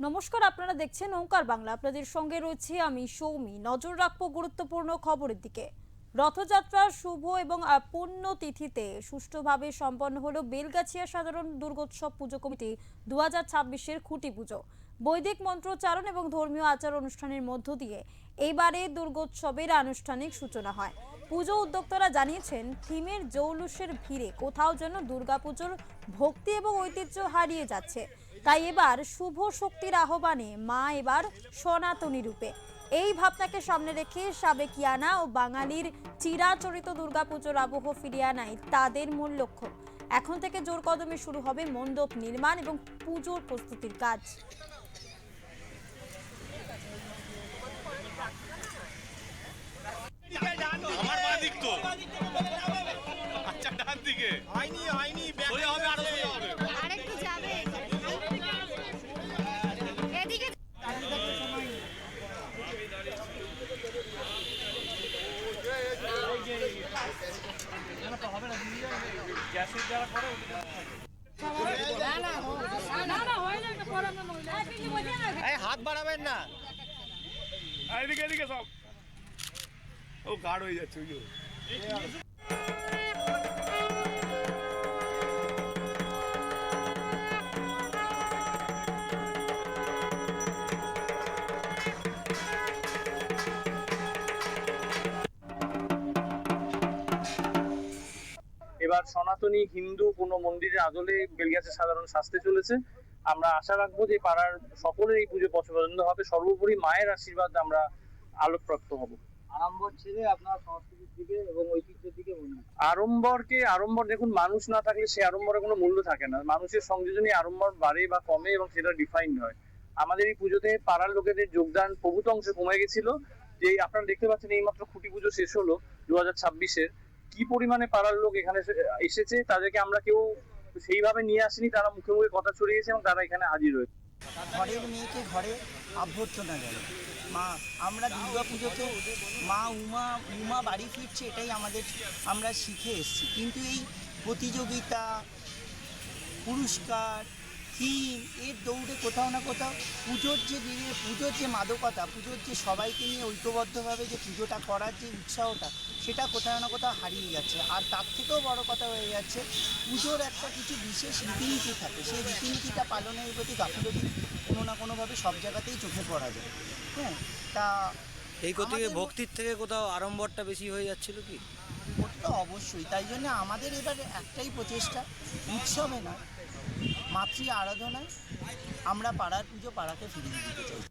নমস্কার, আপনারা দেখছেন ওঙ্কার বাংলা। আপনাদের সঙ্গে রয়েছে আমি সৌমি। নজর রাখবো গুরুত্বপূর্ণ খবরের দিকে। রথযাত্রার শুভ এবং পূর্ণ তিথিতে সুষ্ঠুভাবে সম্পন্ন হলো বেলগাছিয়া সাধারণ দুর্গোৎসব পুজো কমিটি 2026-এর খুঁটি পুজো। বৈদিক মন্ত্রোচ্চারণ এবং ধর্মীয় আচার অনুষ্ঠানের মধ্য দিয়ে এইবারে দুর্গোৎসবের আনুষ্ঠানিক সূচনা হয়। পুজো উদ্যোক্তারা জানিয়েছেন, থিমের জৌলুসের ভিড়ে কোথাও যেন দুর্গাপুজোর ভক্তি এবং ঐতিহ্য হারিয়ে যাচ্ছে। তাই এবার শুভ শক্তির আহ্বানে মা এবার সনাতনী রূপে। এই ভাবনাকে সামনে রেখে সাবেকিয়ানা ও বাঙালির চিরাচরিত দুর্গাপুজোর আবহ ফিরিয়ে আনাই তাদের মূল লক্ষ্য। এখন থেকে জোর কদমে শুরু হবে মণ্ডপ নির্মাণ এবং পুজোর প্রস্তুতির কাজ। আমার বাঁ দিক তো আচ্ছা ডান দিকে হয়নি সোজা হবে আরো সোজা হবে আরেকটু যাবে এদিকে গ্যাসের যারা করে হাত বাড়াবেন না। এদিকে এদিকে সব ও গাঢ় হয়ে যাচ্ছে ওই যে এবার সনাতনী হিন্দু কোনো মন্দিরের আদলে বেলগাছিয়া সাধারণ সাজতে চলেছে। আমরা আশা রাখবো যে পাড়ার সকলের এই পুজো পছন্দ হবে। সর্বোপরি মায়ের আশীর্বাদ আমরা আলোকপ্রাপ্ত হব। আড়ম্বর ছেড়ে আপনার সংস্কৃতির দিকে এবং ঐতিহ্যের দিকে মনে আড়ম্বর দেখুন, মানুষ না থাকলে সে আড়ম্বরের কোনো মূল্য থাকে না। মানুষের সংযোজনই আড়ম্বর বাড়ে বা কমে এবং সেটা ডিফাইন্ড হয়। আমাদের এই পুজোতে পাড়ার লোকেদের যোগদান প্রভূত অংশে কমে গেছিল। যে আপনারা দেখতে পাচ্ছেন এইমাত্র খুঁটি পুজো শেষ হলো 2026-এর, কি পরিমাণে পাড়ার লোক এখানে এসেছে। তাদেরকে আমরা কেউ সেইভাবে নিয়ে আসিনি, তারা মুখে মুখে কথা ছড়িয়েছে এবং তারা এখানে হাজির হয়েছে। ঘরের মেয়েকে ঘরে অভ্যর্থনা গেল মা। আমরা দুর্গা পুজোতে মা উমা বাড়ি ফিরছে, এটাই আমরা শিখে এসেছি। কিন্তু এই প্রতিযোগিতা, পুরস্কার, থিম এর দৌড়ে কোথাও না কোথাও পুজোর যে মাদকতা, পুজোর যে সবাইকে নিয়ে ঐক্যবদ্ধভাবে যে পুজোটা করার যে উৎসাহটা, সেটা কোথাও না কোথাও হারিয়ে যাচ্ছে। আর তার থেকেও বড় কথা হয়ে যাচ্ছে, পুজোর একটা কিছু বিশেষ রীতিনীতি থাকে, সেই রীতিনীতিটা পালনের প্রতি গাফিলতি কোনো না কোনোভাবে সব জায়গাতেই চোখে পড়া যায়। হ্যাঁ, তা এই থেকে ভক্তির থেকে কোথাও আড়ম্বরটা বেশি হয়ে যাচ্ছিল কি? ওটা তো অবশ্যই। তাই জন্য আমাদের এবার একটাই প্রচেষ্টা, উৎসবে না, মাতৃ আরাধনায় আমরা পাড়ার পুজো পাড়াকে ফিরিয়ে দিতে চাই।